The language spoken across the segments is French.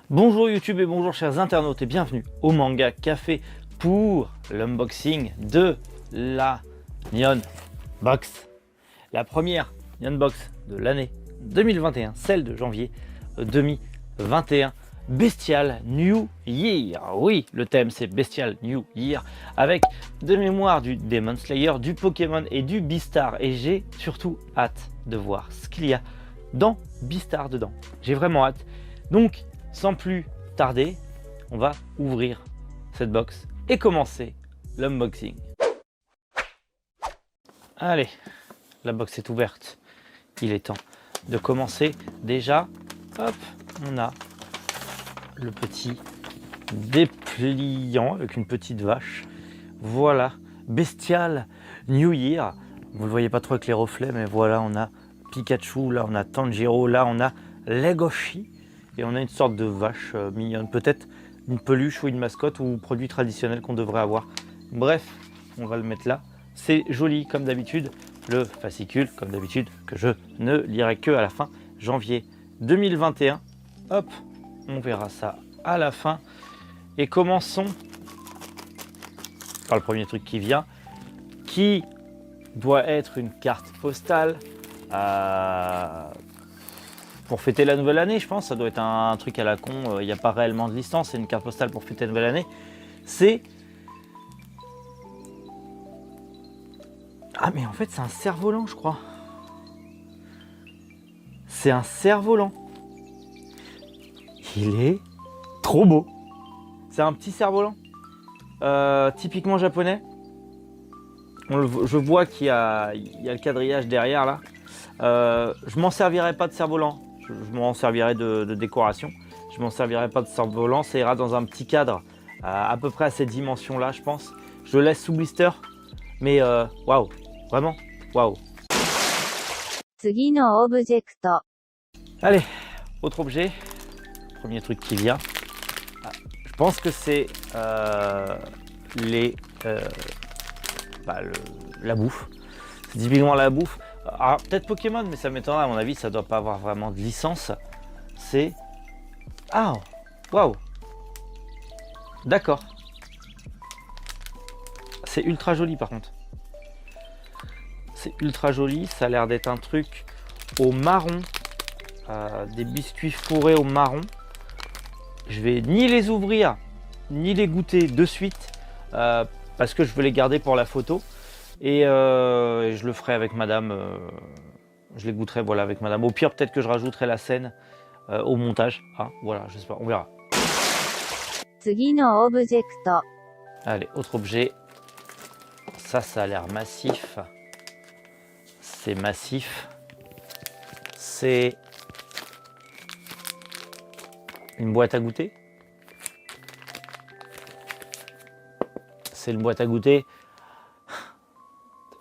Bonjour YouTube et bonjour chers internautes et bienvenue au Manga Café pour l'unboxing de la Nyan Box. La première Nyan Box de l'année 2021, celle de janvier 2021. Bestial New Year. Oui, le thème c'est Bestial New Year avec de mémoire du Demon Slayer, du Pokémon et du Beastar. Et j'ai surtout hâte de voir ce qu'il y a dans Beastar dedans. J'ai vraiment hâte. Donc, sans plus tarder, on va ouvrir cette box et commencer l'unboxing. Allez, la box est ouverte. Il est temps de commencer. Déjà, hop, on a le petit dépliant avec une petite vache. Voilà, Bestial New Year. Vous ne le voyez pas trop avec les reflets, mais voilà, on a Pikachu, là on a Tanjiro, là on a Legoshi. Et on a une sorte de vache mignonne, peut-être une peluche ou une mascotte ou produit traditionnel qu'on devrait avoir. Bref, on va le mettre là. C'est joli comme d'habitude. Le fascicule, comme d'habitude, que je ne lirai que à la fin janvier 2021. Hop, on verra ça à la fin. Et commençons par le premier truc qui vient, qui doit être une carte postale. Pour fêter la nouvelle année, je pense, ça doit être un truc à la con, il n'y a pas réellement de licence, c'est une carte postale pour fêter la nouvelle année. C'est... Ah mais en fait c'est un cerf-volant je crois. C'est un cerf-volant. Il est trop beau. C'est un petit cerf-volant, typiquement japonais. Je vois qu'il y a le quadrillage derrière là. Je m'en servirai pas de cerf-volant. Je m'en servirai de décoration. Je m'en servirai pas de cerf-volant. Ça ira dans un petit cadre à peu près à ces dimensions-là, je pense. Je le laisse sous blister. Mais waouh, vraiment, waouh. Allez, autre objet. Premier truc qui vient. Je pense que c'est la bouffe. C'est typiquement la bouffe. Alors peut-être Pokémon, mais ça m'étonnerait, à mon avis, ça doit pas avoir vraiment de licence. C'est... Ah, waouh. D'accord. C'est ultra joli par contre. C'est ultra joli, ça a l'air d'être un truc au marron. Des biscuits fourrés au marron. Je vais ni les ouvrir, ni les goûter de suite, parce que je veux les garder pour la photo. Et je le ferai avec madame, je les goûterai voilà, avec madame. Au pire, peut-être que je rajouterai la scène au montage. Ah, voilà, je sais pas, on verra. Allez, autre objet. Ça a l'air massif. C'est massif. C'est une boîte à goûter. C'est une boîte à goûter.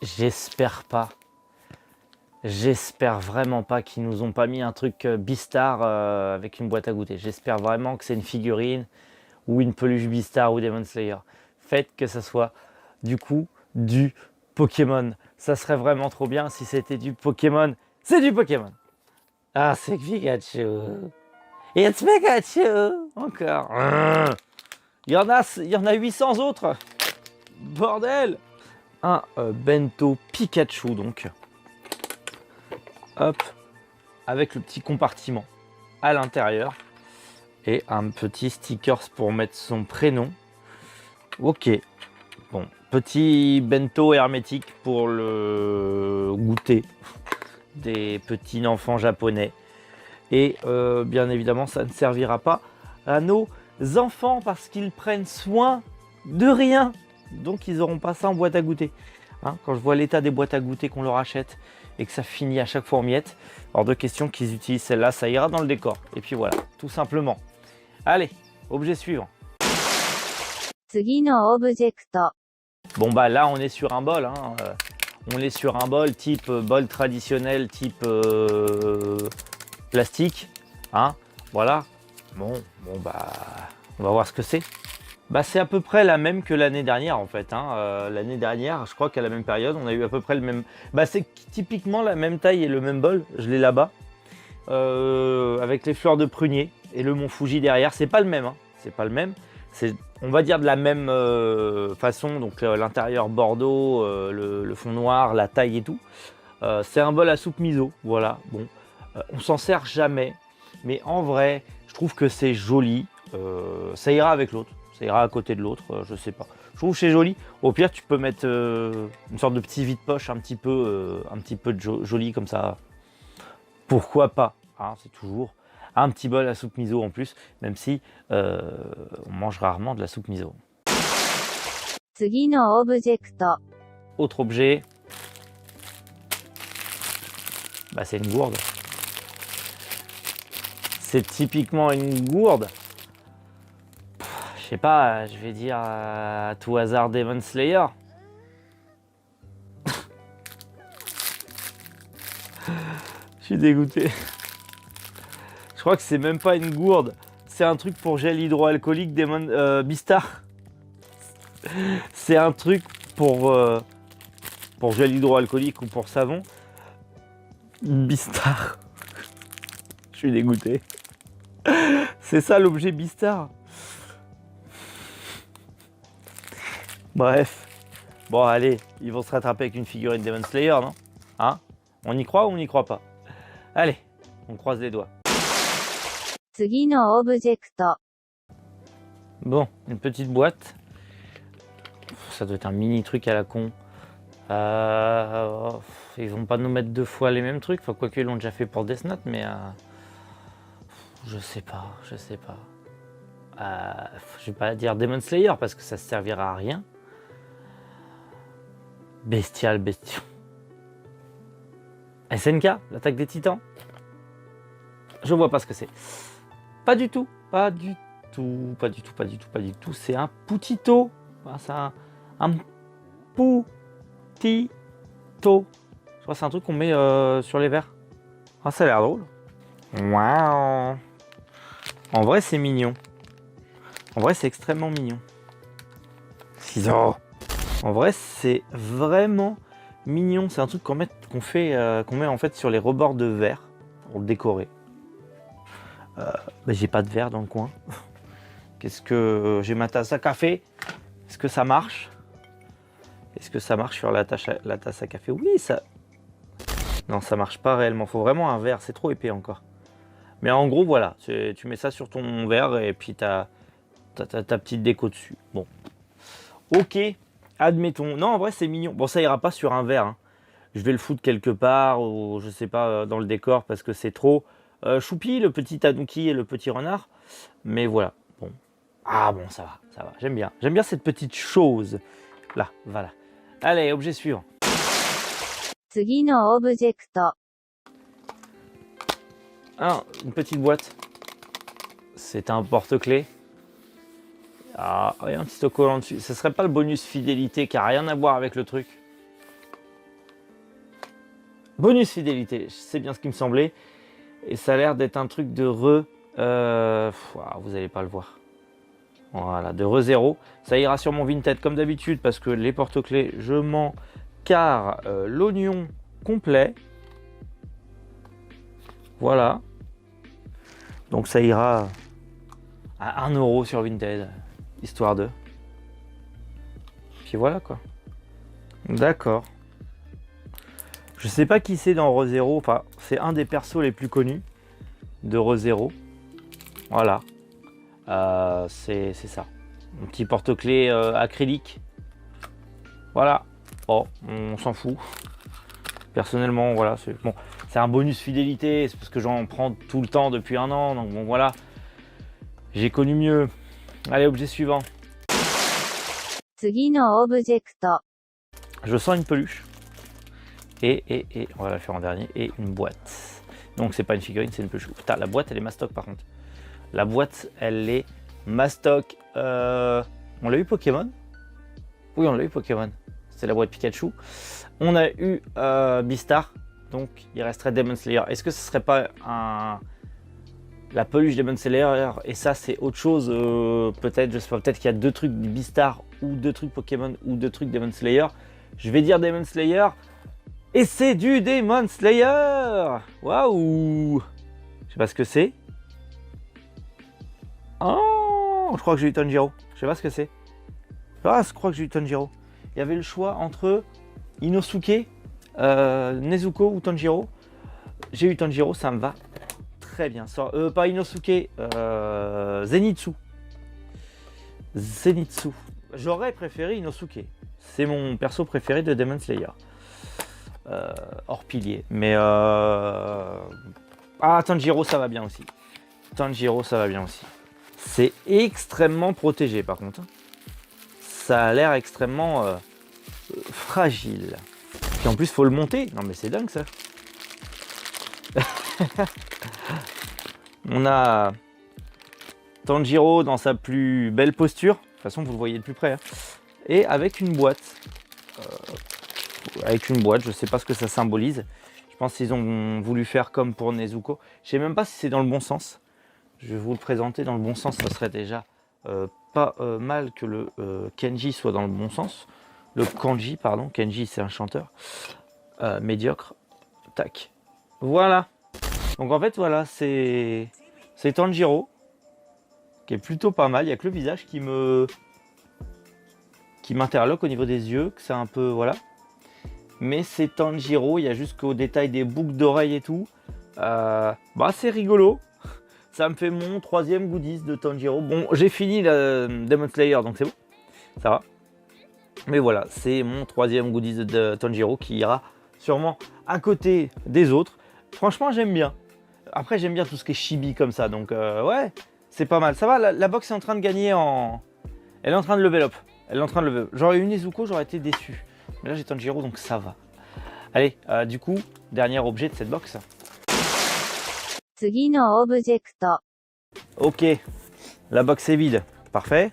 J'espère pas. J'espère vraiment pas qu'ils nous ont pas mis un truc Beastar avec une boîte à goûter. J'espère vraiment que c'est une figurine ou une peluche Beastar ou Demon Slayer. Faites que ça soit du coup du Pokémon. Ça serait vraiment trop bien si c'était du Pokémon. C'est du Pokémon. Ah, c'est Pikachu. It's Pikachu. Encore. Il y en a 800 autres. Bordel. Un bento Pikachu donc, hop, avec le petit compartiment à l'intérieur et un petit stickers pour mettre son prénom. Ok, bon, petit bento hermétique pour le goûter des petits enfants japonais et bien évidemment ça ne servira pas à nos enfants parce qu'ils prennent soin de rien. Donc ils n'auront pas ça en boîte à goûter. Hein, quand je vois l'état des boîtes à goûter qu'on leur achète et que ça finit à chaque fois en miettes, hors de question qu'ils utilisent celle-là, ça ira dans le décor. Et puis voilà, tout simplement. Allez, objet suivant. Bon bah là on est sur un bol. Hein. On est sur un bol type bol traditionnel, type plastique. Hein. Voilà. Bon bah On va voir ce que c'est. Bah, c'est à peu près la même que l'année dernière en fait. Hein. L'année dernière, je crois qu'à la même période, on a eu à peu près le même. Bah, c'est typiquement la même taille et le même bol. Je l'ai là-bas. Avec les fleurs de prunier et le mont Fuji derrière. C'est pas le même. Hein. C'est pas le même. C'est, on va dire, de la même façon. Donc l'intérieur bordeaux, le fond noir, la taille et tout. C'est un bol à soupe miso. Voilà. Bon, on s'en sert jamais. Mais en vrai, je trouve que c'est joli. Ça ira avec l'autre. Ça ira à côté de l'autre, je sais pas. Je trouve que c'est joli. Au pire, tu peux mettre une sorte de petit vide-poche un petit peu joli comme ça. Pourquoi pas, hein, c'est toujours un petit bol à soupe miso en plus, même si on mange rarement de la soupe miso. Autre objet, bah, c'est une gourde. C'est typiquement une gourde. Je sais pas, je vais dire à tout hasard Demon Slayer. Je suis dégoûté. Je crois que c'est même pas une gourde. C'est un truc pour gel hydroalcoolique Bistar. C'est un truc pour gel hydroalcoolique ou pour savon. Bistar. Je suis dégoûté. C'est ça l'objet Bistar. Bref. Bon, allez, ils vont se rattraper avec une figurine Demon Slayer, non? Hein? On y croit ou on n'y croit pas? Allez, on croise les doigts. Bon, une petite boîte. Ça doit être un mini truc à la con. Ils vont pas nous mettre 2 fois les mêmes trucs. Enfin, quoique ils l'ont déjà fait pour Death Note, mais je sais pas. Je vais pas dire Demon Slayer parce que ça servira à rien. Bestial. SNK, l'attaque des titans. Je vois pas ce que c'est. Pas du tout. C'est un Poutito. C'est un Poutito. Je crois que c'est un truc qu'on met sur les verres. Ah, ça a l'air drôle. Waouh. En vrai, c'est mignon. En vrai, c'est extrêmement mignon. Ciseaux. En vrai, c'est vraiment mignon. C'est un truc qu'on met en fait sur les rebords de verre pour le décorer. J'ai pas de verre dans le coin. Qu'est-ce que j'ai ma tasse à café? Est-ce que ça marche? Est-ce que ça marche sur la tasse à café? Oui, ça. Non, ça marche pas réellement. Faut vraiment un verre. C'est trop épais encore. Mais en gros, voilà. Tu mets ça sur ton verre et puis t'as ta petite déco dessus. Bon. Ok. Admettons. Non, en vrai, c'est mignon. Bon, ça ira pas sur un verre. Hein. Je vais le foutre quelque part ou je sais pas dans le décor parce que c'est trop. Choupi, le petit tanuki et le petit renard. Mais voilà. Bon. Ah bon, ça va. J'aime bien. J'aime bien cette petite chose. Là, voilà. Allez, objet suivant. Ah, une petite boîte. C'est un porte-clés. Ah, il y a un petit autocollant dessus. Ce serait pas le bonus fidélité qui a rien à voir avec le truc. Bonus fidélité, c'est bien ce qui me semblait. Et ça a l'air d'être un truc de vous allez pas le voir. Voilà, de re-0. Ça ira sur mon Vinted comme d'habitude parce que les porte-clés, je m'en carre l'oignon complet. Voilà. Donc ça ira à 1 € sur Vinted. Histoire de. Puis voilà quoi. D'accord. Je sais pas qui c'est dans ReZero. Enfin, c'est un des persos les plus connus de ReZero. Voilà. C'est ça. Un petit porte-clés acrylique. Voilà. Oh, on s'en fout. Personnellement, voilà. Bon, c'est un bonus fidélité. C'est parce que j'en prends tout le temps depuis 1 an. Donc bon, voilà. J'ai connu mieux. Allez, objet suivant. Je sens une peluche. Et on va la faire en dernier. Et une boîte. Donc c'est pas une figurine, c'est une peluche. Putain, la boîte elle est mastoc par contre. La boîte elle est mastoc. On l'a eu Pokémon? Oui, on l'a eu Pokémon. C'est la boîte Pikachu. On a eu Bistar. Donc il resterait Demon Slayer. Est-ce que ce serait pas la peluche Demon Slayer, et ça c'est autre chose, peut-être, je sais pas, peut-être qu'il y a 2 trucs Beastar, ou 2 trucs Pokémon, ou 2 trucs Demon Slayer. Je vais dire Demon Slayer, et c'est du Demon Slayer. Waouh. Je sais pas ce que c'est. Oh, je crois que j'ai eu Tanjiro. Je sais pas ce que c'est. Ah, je crois que j'ai eu Tanjiro. Il y avait le choix entre Inosuke, Nezuko ou Tanjiro. J'ai eu Tanjiro, ça me va très bien. Pas Inosuke, Zenitsu. Zenitsu. J'aurais préféré Inosuke. C'est mon perso préféré de Demon Slayer. Hors pilier. Mais Tanjiro, ça va bien aussi. Tanjiro, ça va bien aussi. C'est extrêmement protégé par contre. Ça a l'air extrêmement fragile. Puis en plus, faut le monter. Non mais c'est dingue ça. On a Tanjiro dans sa plus belle posture. De toute façon, vous le voyez de plus près. Hein. Et avec une boîte. Je sais pas ce que ça symbolise. Je pense qu'ils ont voulu faire comme pour Nezuko. Je sais même pas si c'est dans le bon sens. Je vais vous le présenter dans le bon sens. Ça serait déjà pas mal que le Kenji soit dans le bon sens. Le Kanji, pardon. Kenji, c'est un chanteur. Médiocre. Tac. Voilà. Donc en fait, voilà, c'est Tanjiro. Qui est plutôt pas mal. Il n'y a que le visage qui m'interloque au niveau des yeux. Que c'est un peu... Voilà. Mais c'est Tanjiro. Il y a jusqu'au détail des boucles d'oreilles et tout. C'est rigolo. Ça me fait mon 3e goodies de Tanjiro. Bon, j'ai fini la Demon Slayer, donc c'est bon. Ça va. Mais voilà, c'est mon 3e goodies de Tanjiro qui ira sûrement à côté des autres. Franchement, j'aime bien. Après, j'aime bien tout ce qui est chibi comme ça. Donc, ouais, c'est pas mal. Ça va, la box est en train de gagner en... Elle est en train de level up. J'aurais eu Nezuko, j'aurais été déçu. Mais là, j'ai Tanjiro, donc ça va. Allez, du coup, dernier objet de cette box. Ok, la box est vide. Parfait.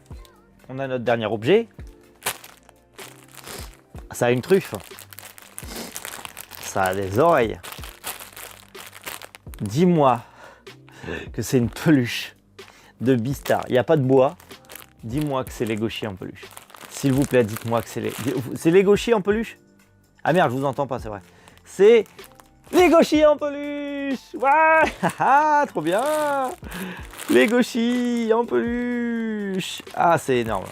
On a notre dernier objet. Ça a une truffe. Ça a des oreilles. Dis-moi que c'est une peluche de Beastar. Il n'y a pas de bois. Dis-moi que c'est Legoshi en peluche. S'il vous plaît, dites-moi que c'est Legoshi en peluche. Ah merde, je vous entends pas, c'est vrai. C'est Legoshi en peluche. Ouais, trop bien. Legoshi en peluche. Ah, c'est énorme.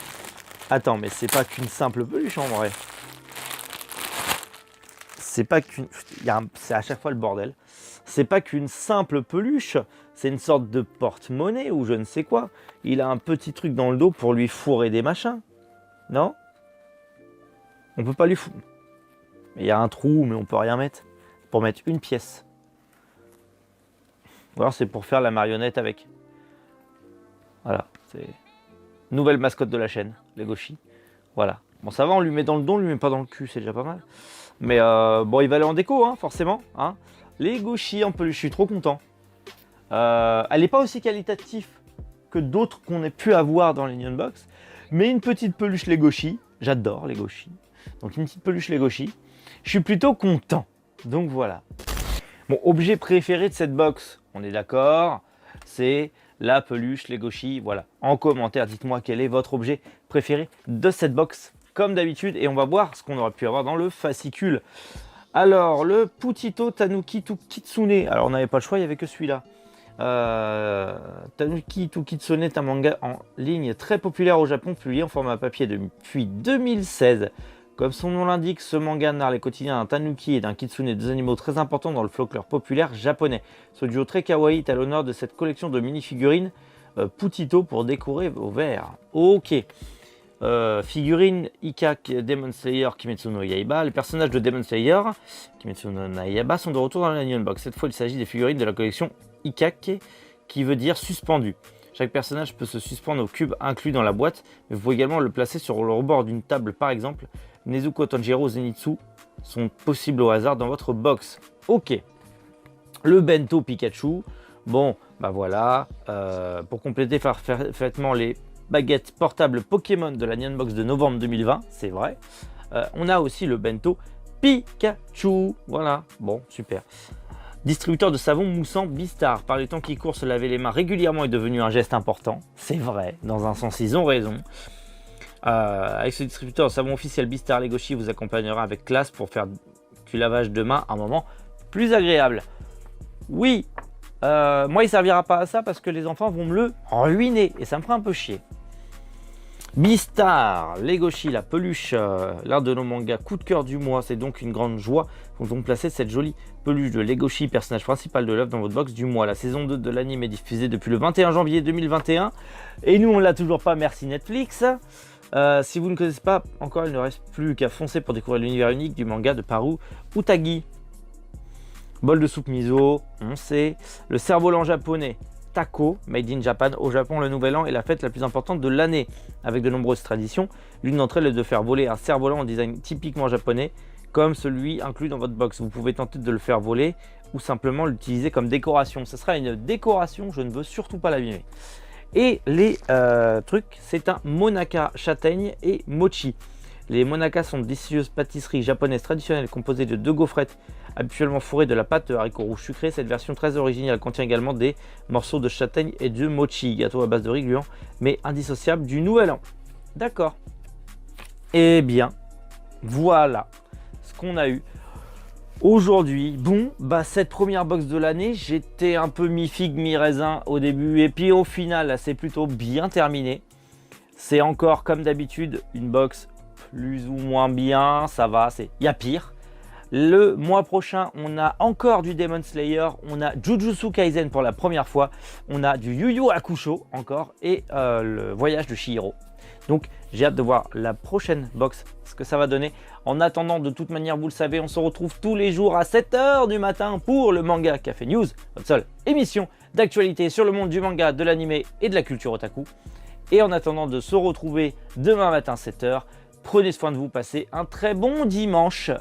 Attends, mais c'est pas qu'une simple peluche en vrai. C'est pas qu'une... C'est à chaque fois le bordel. C'est pas qu'une simple peluche. C'est une sorte de porte-monnaie ou je ne sais quoi. Il a un petit truc dans le dos pour lui fourrer des machins. Non? On peut pas lui foutre. Il y a un trou, mais on peut rien mettre. Pour mettre une pièce. Ou alors c'est pour faire la marionnette avec. Voilà. C'est nouvelle mascotte de la chaîne, Legoshi. Voilà. Bon, ça va, on lui met dans le dos, on lui met pas dans le cul, c'est déjà pas mal. Mais bon, il va aller en déco, hein, forcément. Hein. Legoshi en peluche, je suis trop content. Elle n'est pas aussi qualitative que d'autres qu'on ait pu avoir dans les Neon Box. Mais une petite peluche Legoshi, j'adore Legoshi. Donc une petite peluche Legoshi, je suis plutôt content. Donc voilà. Mon objet préféré de cette box, on est d'accord, c'est la peluche Legoshi. Voilà. En commentaire, dites-moi quel est votre objet préféré de cette box, comme d'habitude. Et on va voir ce qu'on aurait pu avoir dans le fascicule. Alors, le Putito Tanuki to Kitsune. Alors, on n'avait pas le choix, il n'y avait que celui-là. Tanuki to Kitsune est un manga en ligne très populaire au Japon, publié en format papier depuis 2016. Comme son nom l'indique, ce manga narre les quotidiens d'un tanuki et d'un kitsune, deux animaux très importants dans le folklore populaire japonais. Ce duo très kawaii est à l'honneur de cette collection de mini-figurines Putito pour décorer vos verres. Ok. Figurine Ikak Demon Slayer Kimetsu no Yaiba. Les personnages de Demon Slayer Kimetsu no Yaiba sont de retour dans la Neon Box. Cette fois, il s'agit des figurines de la collection Ikak, qui veut dire suspendu. Chaque personnage peut se suspendre au cube inclus dans la boîte, mais vous pouvez également le placer sur le rebord d'une table par exemple. Nezuko, Tanjiro, Zenitsu sont possibles au hasard dans votre box. Ok. Le bento Pikachu. Bon, bah voilà. Pour compléter parfaitement les baguettes portables Pokémon de la Neon Box de novembre 2020, c'est vrai. On a aussi le bento Pikachu. Voilà. Bon, super. Distributeur de savon moussant Bistar. Par les temps qui courent, se laver les mains régulièrement est devenu un geste important. C'est vrai, dans un sens, ils ont raison. Avec ce distributeur de savon officiel Bistar, Legoshi vous accompagnera avec classe pour faire du lavage de mains un moment plus agréable. Oui, moi il servira pas à ça parce que les enfants vont me le ruiner et ça me fera un peu chier. Bistar, Legoshi, la peluche, l'un de nos mangas coup de cœur du mois. C'est donc une grande joie qu'on vous placer cette jolie peluche de Legoshi, personnage principal de l'œuvre, dans votre box du mois. La saison 2 de l'anime est diffusée depuis le 21 janvier 2021 et nous on l'a toujours pas, merci Netflix. Si vous ne connaissez pas encore, il ne reste plus qu'à foncer pour découvrir l'univers unique du manga de Paru Utagi. Bol de soupe miso, on sait. Le cerf-volant japonais Tako, made in Japan. Au Japon, le nouvel an est la fête la plus importante de l'année, avec de nombreuses traditions. L'une d'entre elles est de faire voler un cerf-volant en design typiquement japonais, comme celui inclus dans votre box. Vous pouvez tenter de le faire voler ou simplement l'utiliser comme décoration. Ce sera une décoration, je ne veux surtout pas l'abîmer. Et les trucs, c'est un monaka châtaigne et mochi. Les monakas sont de délicieuses pâtisseries japonaises traditionnelles composées de 2 gaufrettes habituellement fourrées de la pâte de haricots rouges sucrés. Cette version très originale contient également des morceaux de châtaigne et de mochi, gâteau à base de riz gluant mais indissociable du nouvel an. D'accord. Eh bien, voilà ce qu'on a eu aujourd'hui. Bon, bah cette première box de l'année, j'étais un peu mi-figue, mi-raisin au début et puis au final, c'est plutôt bien terminé. C'est encore comme d'habitude une box plus ou moins bien, ça va, il y a pire. Le mois prochain, on a encore du Demon Slayer, on a Jujutsu Kaisen pour la première fois, on a du Yu Yu Hakusho encore et le voyage de Chihiro. Donc j'ai hâte de voir la prochaine box, ce que ça va donner. En attendant, de toute manière, vous le savez, on se retrouve tous les jours à 7 h du matin pour le Manga Café News, votre seule émission d'actualité sur le monde du manga, de l'anime et de la culture otaku. Et en attendant de se retrouver demain matin 7 h, prenez soin de vous, passez un très bon dimanche.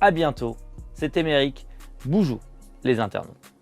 À bientôt, c'était Méric, Boujou les internautes.